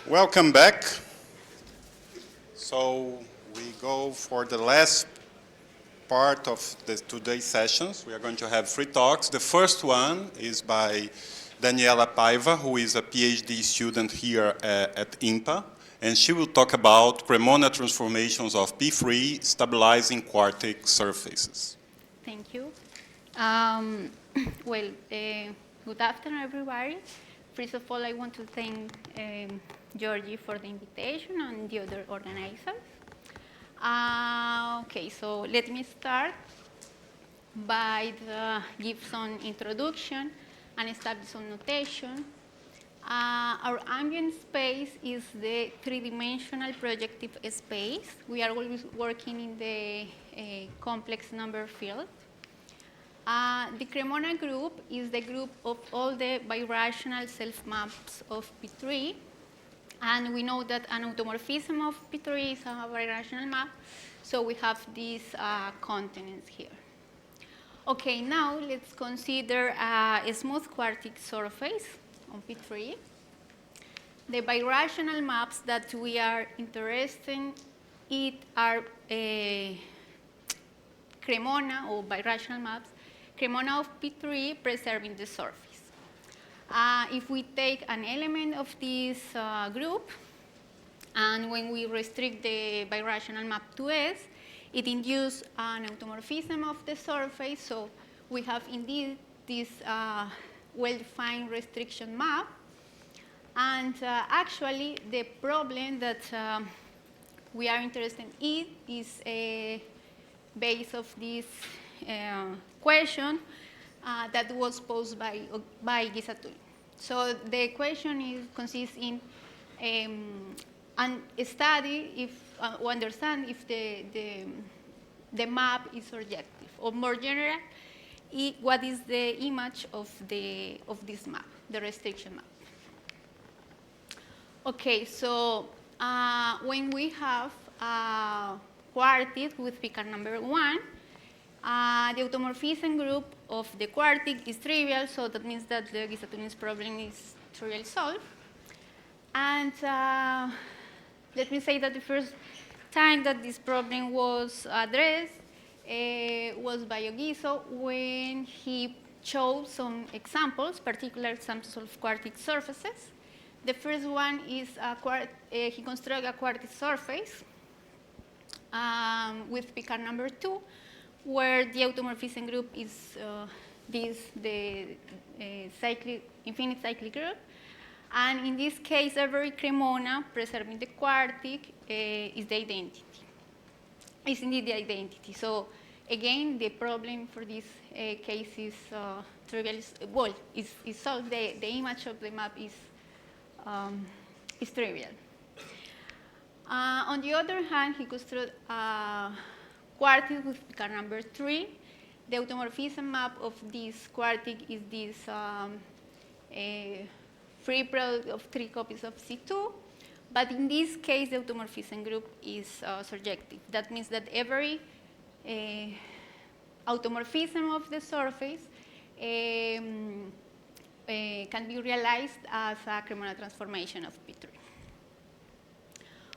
Welcome back. So we go for the last part of today's sessions. We are going to have 3 talks. The first one is by Daniela Paiva, who is a PhD student here at IMPA, and she will talk about Cremona transformations of P3 stabilizing quartic surfaces. Thank you. Good afternoon, everybody. First of all, I want to thank Georgie for the invitation and the other organizers. Okay, so let me start by give some introduction and establish some notation. Our ambient space is the 3-dimensional projective space. We are always working in the complex number field. The Cremona group is the group of all the birational self-maps of P3. And we know that an automorphism of P3 is a birational map. So we have these continents here. OK, now let's consider a smooth quartic surface on P3. The birational maps that we are interested in are Cremona or birational maps. Cremona of P3 preserving the surface. If we take an element of this group, and when we restrict the birational map to S, it induces an automorphism of the surface. So we have indeed this well-defined restriction map. And actually, the problem that we are interested in is a base of this question that was posed by Gisatul. So the question consists in a study if understand if the map is surjective, or more general, what is the image of this map, the restriction map. Okay, so when we have a quartic with Picard number 1, the automorphism group of the quartic is trivial, so that means that the Gisatulin's problem is trivially solved. And let me say that the first time that this problem was addressed was by Ogiso when he chose some examples, particular examples of quartic surfaces. The first one is he constructed a quartic surface with Picard number 2, where the automorphism group is the infinite cyclic group. And in this case, every Cremona preserving the quartic is the identity. It's indeed the identity. So again, the problem for this case is trivial. Well, is solved. The image of the map is trivial. On the other hand, he constructed quartic with Picard number 3. The automorphism map of this quartic is this free product of 3 copies of C2. But in this case, the automorphism group is surjective. That means that every automorphism of the surface can be realized as a Cremona transformation of P3.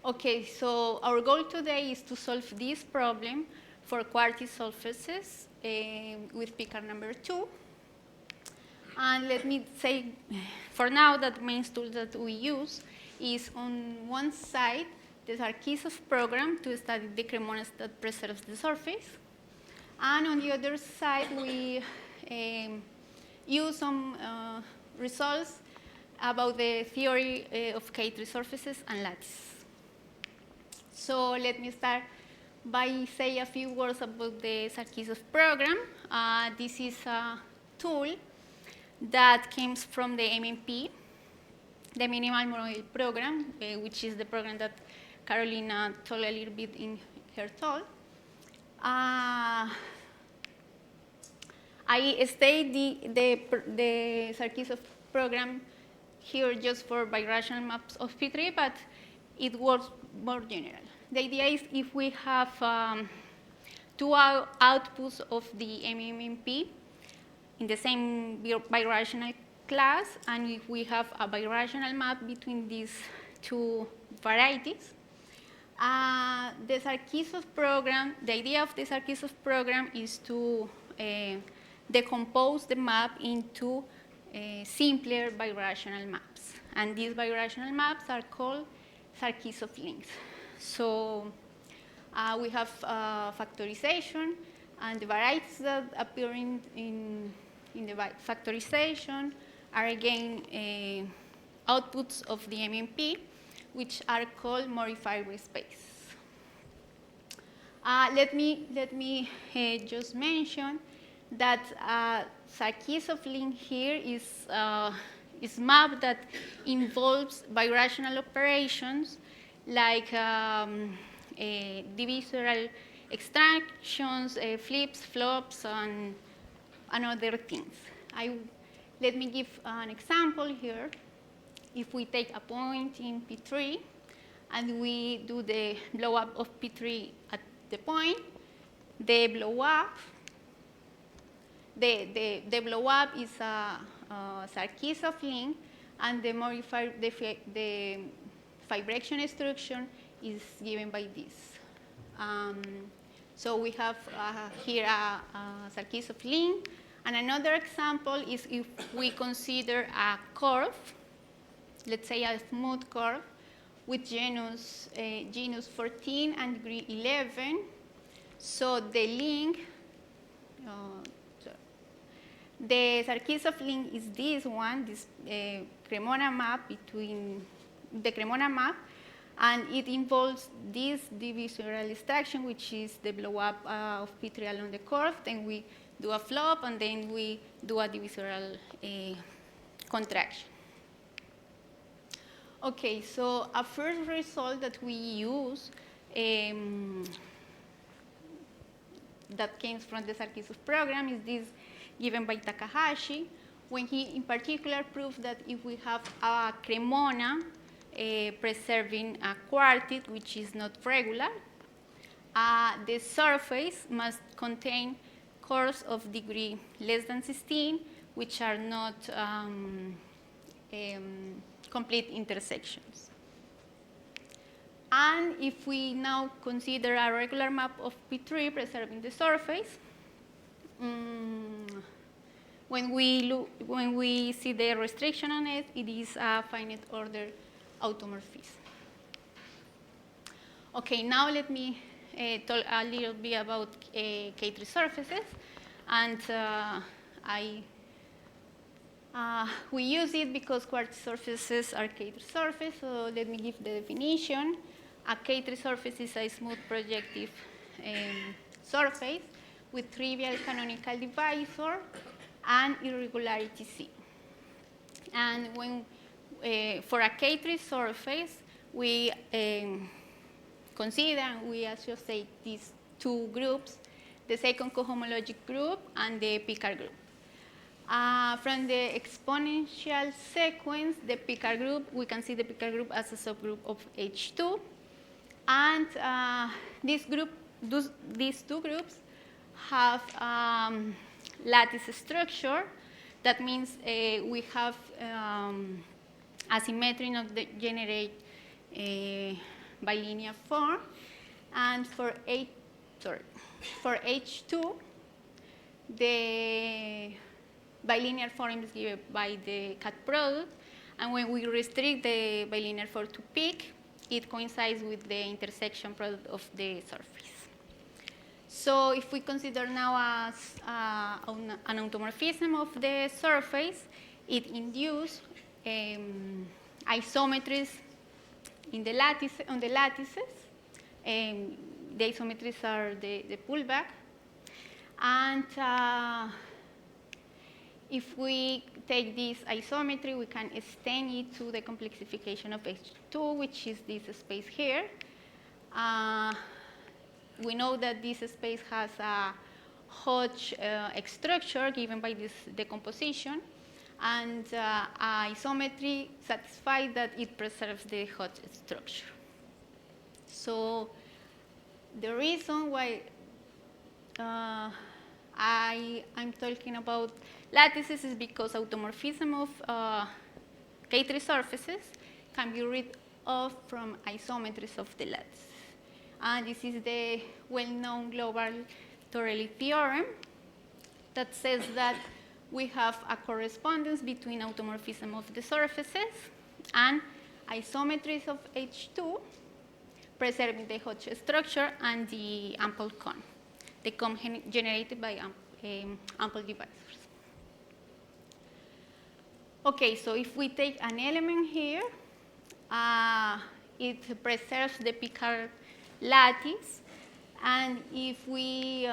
Okay, so our goal today is to solve this problem for quartic surfaces with Picard number 2. And let me say, for now, that the main tool that we use is on one side, the Sarkisov program to study the Cremonas that preserves the surface. And on the other side, we use some results about the theory of K3 surfaces and lattices. So let me start by saying a few words about the Sarkisov program. This is a tool that came from the MMP, the Minimal Model Program, which is the program that Carolina told a little bit in her talk. I state the Sarkisov program here just for birational maps of P3, but it works more general. The idea is if we have 2 outputs of the MMP in the same birational class, and if we have a birational map between these to varieties. The Sarkisov program, the idea of the Sarkisov program is to decompose the map into simpler birational maps. And these birational maps are called Sarkisov links. So we have factorization, and the varieties that appear in the factorization are again outputs of the MMP, which are called modifiable space. Let me just mention that Sarkisov link here is map that involves birational operations like divisorial extractions, flips, flops, and other things. Let me give an example here. If we take a point in P3 and we do the blow up of P3 at the point, the blow up is a Sarkisov link, and the vibration instruction is given by this. So we have here a Sarkisov link. And another example is if we consider a curve, let's say a smooth curve with genus 14 and degree 11. So the link, the Sarkisov link is this one, this Cremona map between the Cremona map, and it involves this divisorial extraction, which is the blow up of P3 along the curve. Then we do a flop, and then we do a divisorial contraction. Okay, so a first result that we use that came from the Sarkisov program is this given by Takahashi, when he in particular proved that if we have a Cremona preserving a quartic, which is not regular, the surface must contain curves of degree less than 16, which are not complete intersections. And if we now consider a regular map of P3 preserving the surface, when we see the restriction on it, it is a finite order automorphism. Okay, now let me talk a little bit about K3 surfaces, and we use it because quartic surfaces are K3 surfaces. So let me give the definition. A K3 surface is a smooth projective surface with trivial canonical divisor and irregularity C. And when for a K3 surface, we consider and we associate these two groups, the second cohomologic group and the Picard group. From the exponential sequence, the Picard group, we can see the Picard group as a subgroup of H2. And these two groups have lattice structure. That means we have asymmetry of the generate bilinear form. And for H2, the bilinear form is given by the cut product. And when we restrict the bilinear form to peak, it coincides with the intersection product of the surface. So if we consider now as an automorphism of the surface, it induces isometries in the on the lattices. The isometries are the pullback. And if we take this isometry, we can extend it to the complexification of H2, which is this space here. We know that this space has a Hodge structure given by this decomposition, and isometry satisfies that it preserves the Hodge structure. So the reason why I'm talking about lattices is because automorphism of K3 surfaces can be read from isometries of the lattice. And this is the well-known global Torelli theorem that says that we have a correspondence between automorphism of the surfaces and isometries of H2, preserving the Hodge structure and the ample cone, the cone generated by ample divisors. Okay, so if we take an element here, it preserves the Picard lattice, and if we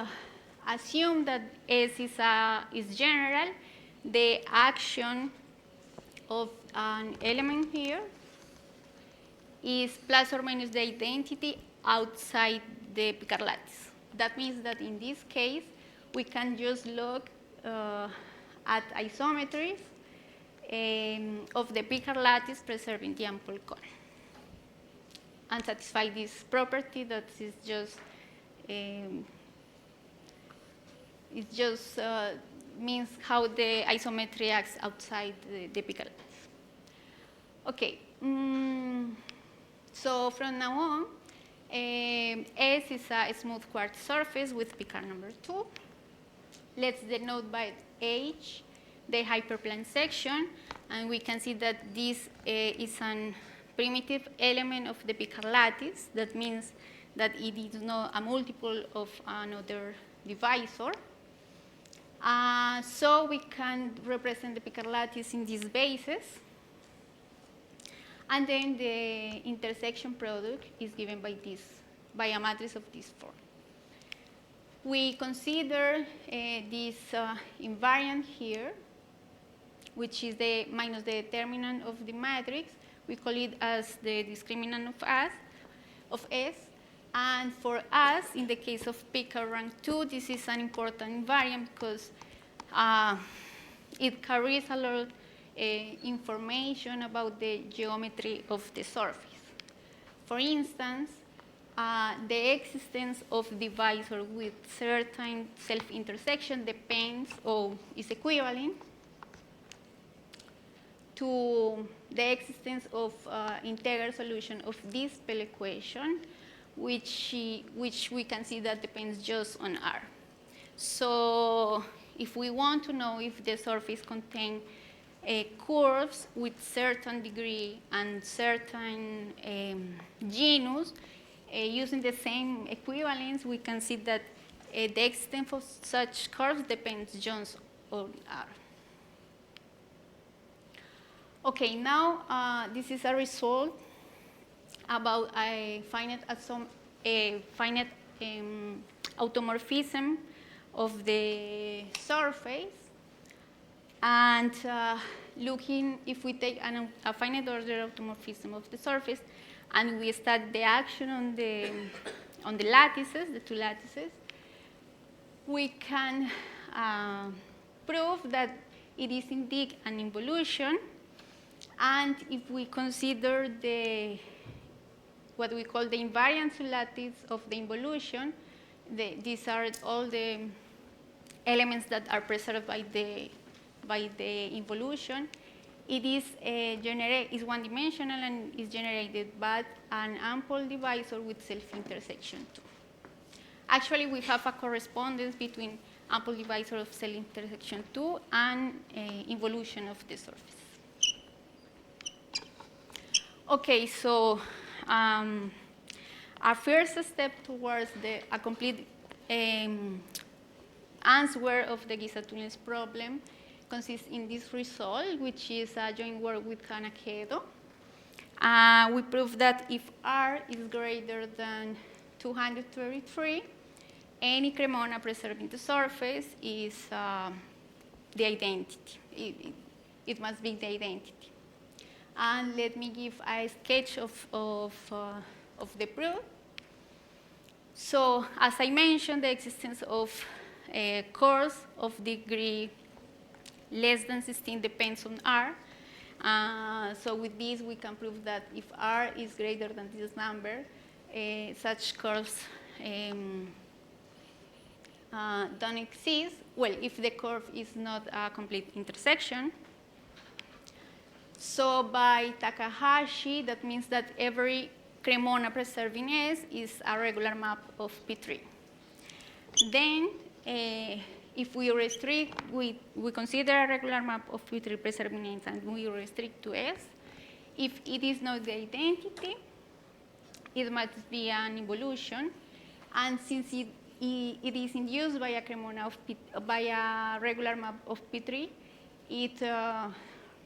assume that S is general, the action of an element here is plus or minus the identity outside the Picard lattice. That means that in this case, we can just look at isometries of the Picard lattice preserving the ample cone and satisfy this property that is just means how the isometry acts outside the Picard lattice. Okay, so from now on, S is a smooth quartz surface with Picard number 2. Let's denote by H the hyperplane section, and we can see that this is an primitive element of the Picard lattice. That means that it is not a multiple of another divisor. So we can represent the Picard lattice in these bases. And then the intersection product is given by a matrix of this form. We consider this invariant here, which is the minus the determinant of the matrix. We call it as the discriminant of S. And for us, in the case of Picard rank 2, this is an important invariant because it carries a lot of information about the geometry of the surface. For instance, the existence of divisor with certain self-intersection depends or is equivalent to the existence of integral solution of this Pell equation, which we can see that depends just on R. So if we want to know if the surface contains curves with certain degree and certain genus, using the same equivalence, we can see that the extent of such curves depends just on R. Okay, now this is a result about a finite automorphism of the surface. And looking, if we take a finite order automorphism of the surface and we study the action on the lattices, the two lattices, we can prove that it is indeed an involution. And if we consider what we call the invariance lattice of the involution, these are all the elements that are preserved by the involution. It is one-dimensional and is generated by an ample divisor with self-intersection too. Actually, we have a correspondence between ample divisor of self-intersection 2 and involution of the surface. Okay, so our first step towards a complete answer of the Giza-Tullins problem consists in this result, which is a joint work with Kanakedo. We prove that if R is greater than 233, any Cremona preserving the surface is the identity. It must be the identity. And let me give a sketch of the proof. So as I mentioned, the existence of curves of degree less than 16 depends on R. So with this, we can prove that if R is greater than this number, such curves don't exist. Well, if the curve is not a complete intersection. So by Takahashi, that means that every Cremona preserving S is a regular map of P3. Then, if we restrict, we consider a regular map of P3 preserving S and we restrict to S. If it is not the identity, it must be an involution. And since it is induced by a Cremona by a regular map of P3, it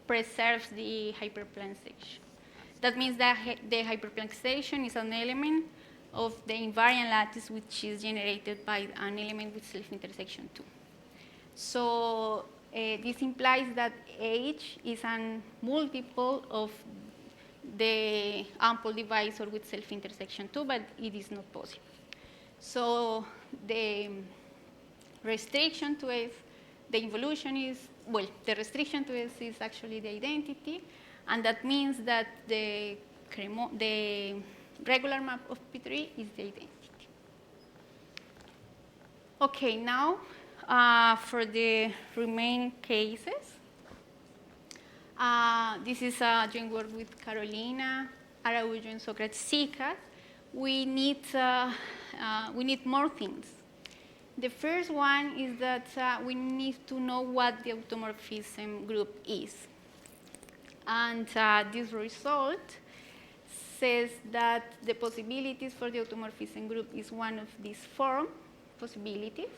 preserves the hyperplane section. That means that the hyperplane section is an element of the invariant lattice, which is generated by an element with self-intersection 2. So this implies that H is a multiple of the ample divisor with self-intersection 2, but it is not possible. So the restriction to S, the involution is, well, the restriction to S is actually the identity, and that means that the regular map of P3 is the identity. Okay, now for the remaining cases, this is a joint work with Carolina, Araújo, and Socrates Sicas. We need more things. The first one is that we need to know what the automorphism group is. And this result says that the possibilities for the automorphism group is one of these four possibilities.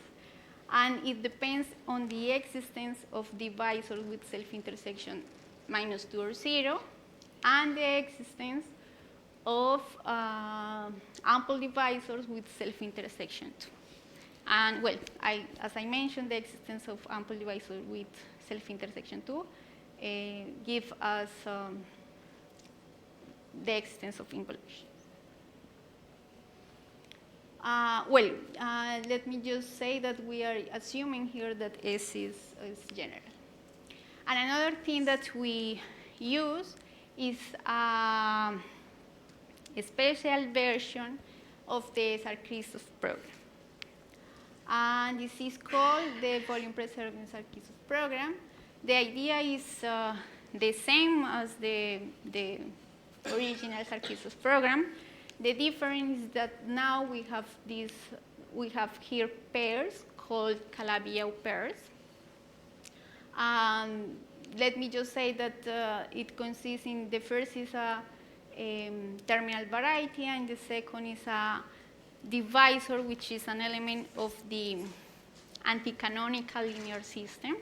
And it depends on the existence of divisors with self-intersection -2 or 0, and the existence of ample divisors with self-intersection 2. And well, as I mentioned, the existence of ample divisors with self-intersection 2 give us the existence of involution. Let me just say that we are assuming here that S is general. And another thing that we use is a special version of the Sarkisov program. And this is called the volume preserving Sarkisov program. The idea is the same as the original Sarkisov program. The difference is that now we have here pairs called Calabi-Yau pairs. Let me just say that it consists in, the first is a terminal variety, and the second is a divisor, which is an element of the anti-canonical linear system.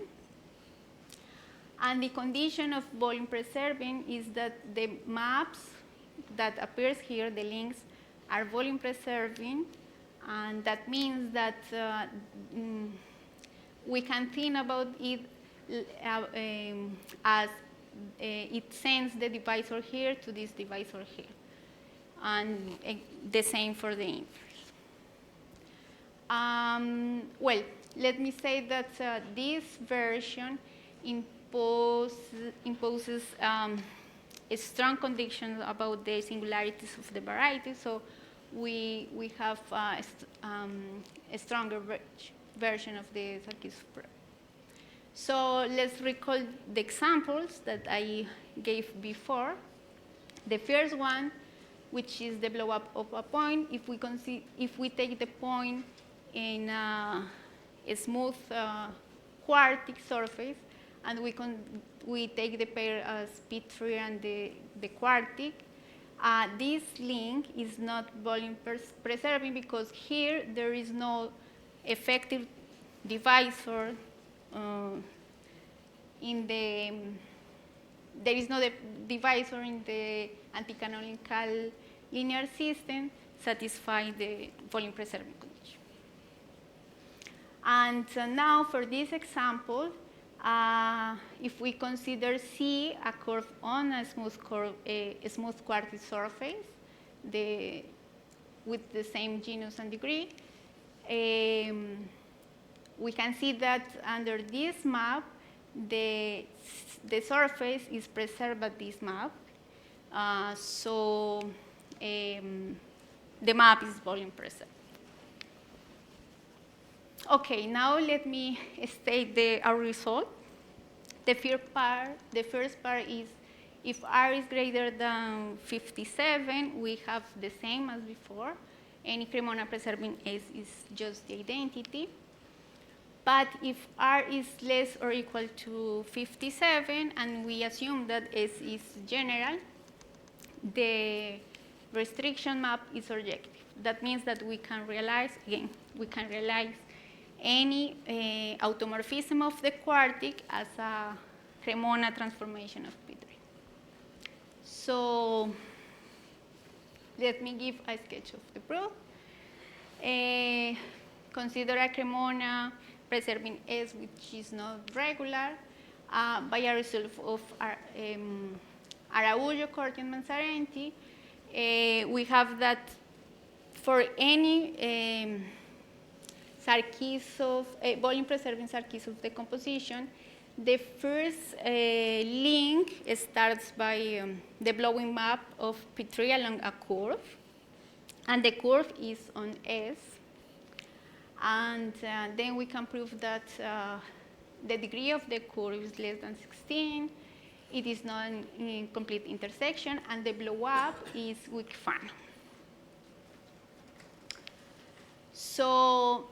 And the condition of volume preserving is that the maps that appears here, the links, are volume preserving, and that means that we can think about it as it sends the divisor here to this divisor here, and the same for the inverse. Well, let me say that this version imposes strong conditions about the singularities of the varieties, so we have a stronger version of the Sarkisov program. So let's recall the examples that I gave before. The first one, which is the blow up of a point, if we take the point in a smooth quartic surface, and we take the pair as P3 and the quartic, this link is not volume preserving because here there is no effective divisor there is no divisor in the anti-canonical linear system satisfying the volume preserving condition. And now for this example, if we consider C a curve on a smooth quartic surface with the same genus and degree, we can see that under this map, the surface is preserved at this map. So the map is volume preserved. Okay, now let me state our result. The first part is If R is greater than 57, we have the same as before. Any Cremona preserving S is just the identity. But if R is less or equal to 57, and we assume that S is general, the restriction map is surjective. That means that we can realize, again, we can realize any automorphism of the quartic as a Cremona transformation of P3. So let me give a sketch of the proof. Consider a Cremona preserving S which is not regular by a result of Araújo, Corti, and Mazzarenti. We have that for any Sarkisov, volume preserving Sarkisov decomposition, the first link starts by the blowing map of P3 along a curve, and the curve is on S. And then we can prove that the degree of the curve is less than 16. It is not in complete intersection, and the blow up is weak fan. So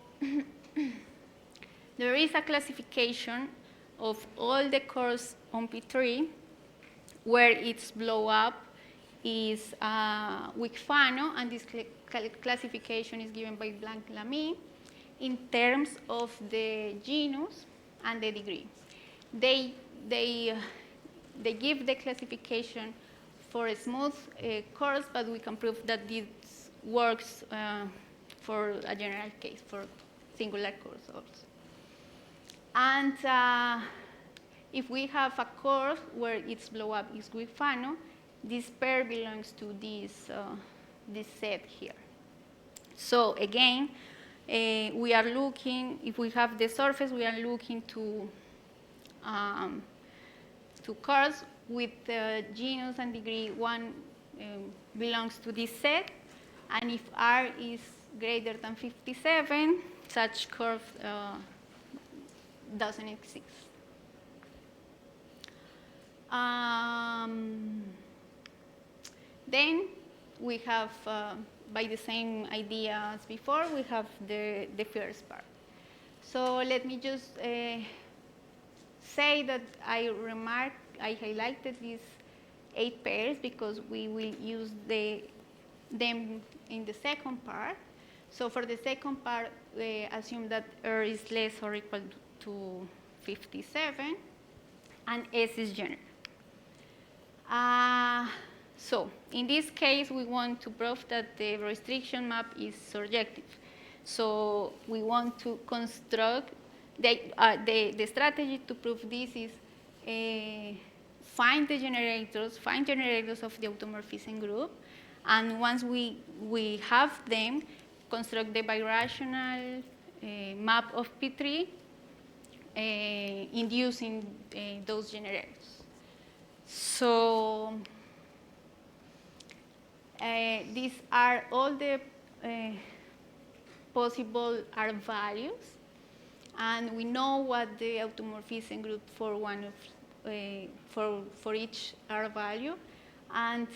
there is a classification of all the curves on P3 where its blow up is weak Fano, and this classification is given by Blanc-Lamy in terms of the genus and the degree. They give the classification for smooth curves, but we can prove that this works for a general case, for singular curves also. And if we have a curve where its blow up is weak Fano, this pair belongs to this set here. So again, we are looking, if we have the surface, we are looking to curves with genus and degree 1 belongs to this set, and if R is greater than 57, such curve doesn't exist. Then we have, by the same idea as before, we have the first part. So let me just say that I highlighted these 8 pairs because we will use them in the second part. So for the second part, we assume that R is less or equal to 57, and S is general. So in this case, we want to prove that the restriction map is surjective. So we want to construct, the strategy to prove this is find generators of the automorphism group, and once we have them, construct the birational map of P3 inducing those generators. So these are all the possible R values, and we know what the automorphism group for one of for each R value, and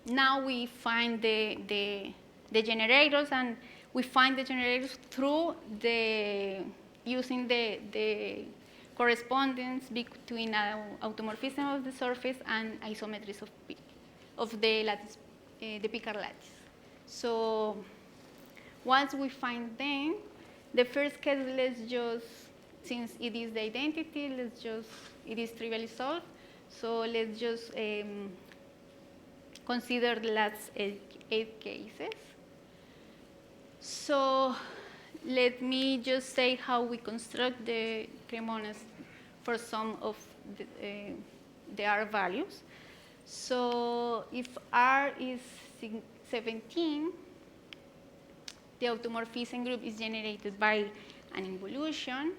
now we find the generators, and we find the generators through using the correspondence between automorphism of the surface and isometries of the lattice, the Picard lattice. So once we find them, the first case, let's just, since it is the identity, it is trivially solved. So let's just consider the last 8 cases. So let me just say how we construct the Cremonas for some of the R values. So if R is 17, the automorphism group is generated by an involution.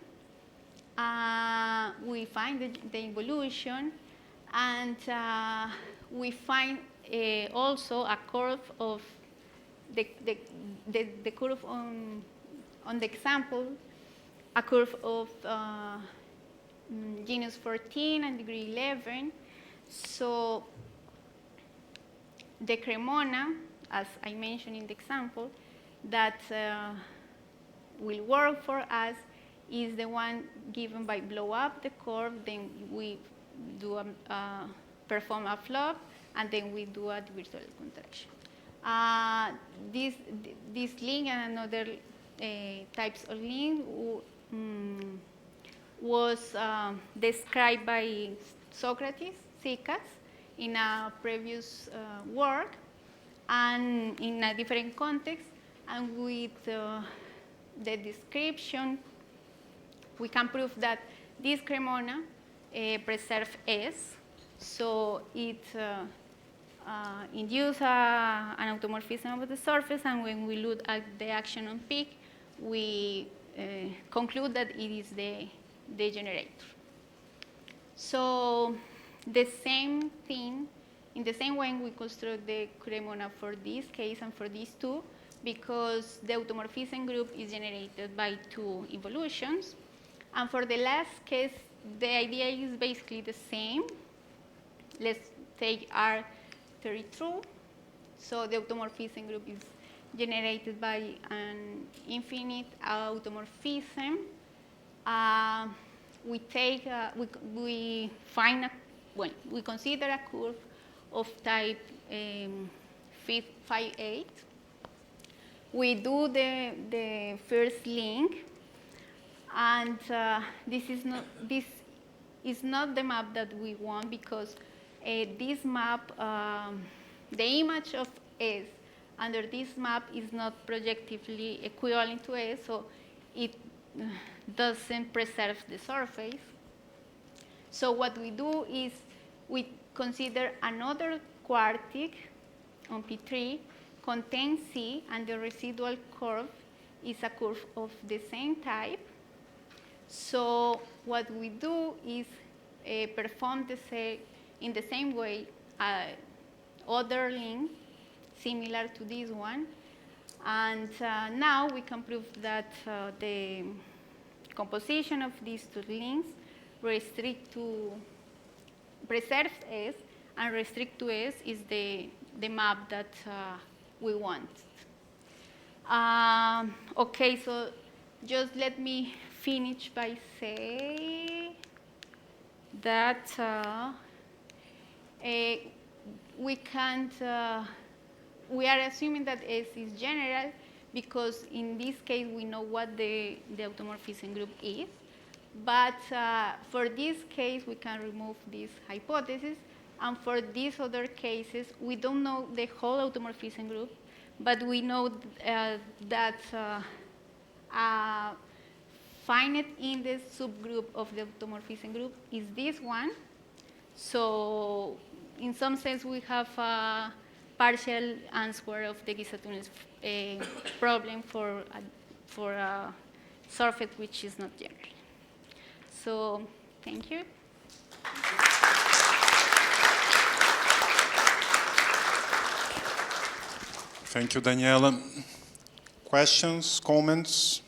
We find the involution, and we find also a curve of the curve on the example, a curve of genus 14 and degree 11. So the Cremona, as I mentioned in the example, that will work for us is the one given by blow up the curve, then we do perform a flop, and then we do a virtual contraction. This link and another types of link was described by Socrates, Sikas, in a previous work, and in a different context, and with the description, we can prove that this Cremona preserves S, so it induces an automorphism of the surface, and when we look at the action on peak, we conclude that it is the generator. So the same thing, in the same way we construct the Cremona for this case and for these two, because the automorphism group is generated by two evolutions. And for the last case, the idea is basically the same. Let's take R32. So the automorphism group is generated by an infinite automorphism. We take, we find a, well, we consider a curve of type 5-8. We do the first link, and this is not the map that we want, because this map, the image of S under this map is not projectively equivalent to S, so it doesn't preserve the surface. So what we do is we consider another quartic on P3 contains C, and the residual curve is a curve of the same type. So what we do is perform in the same way other link similar to this one, and now we can prove that the composition of these two links preserves S, and restrict to S is the map that we want. Okay, so just let me finish by saying that we can't, we are assuming that S is general, because in this case we know what the automorphism group is. But for this case, we can remove this hypothesis. And for these other cases, we don't know the whole automorphism group, but we know that a finite index subgroup of the automorphism group is this one. So in some sense, we have a partial answer of the Giza-Tunis problem for a surface which is not general. So thank you. Thank you, Daniela. Questions, comments?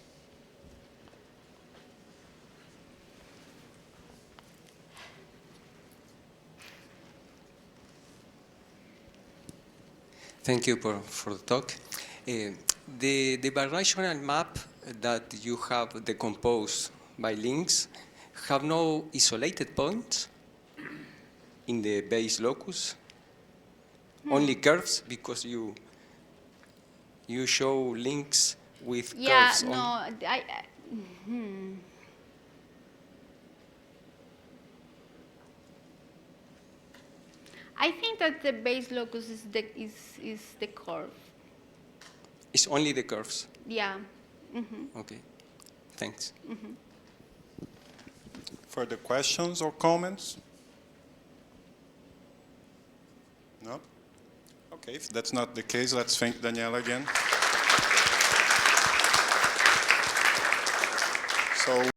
Thank you for the talk. The birational map that you have decomposed by links have no isolated points in the base locus, only curves, because you show links with curves. I think that the base locus is the curve. It's only the curves? Yeah. Okay, thanks. Further questions or comments? No? Okay, if that's not the case, let's thank Daniela again. So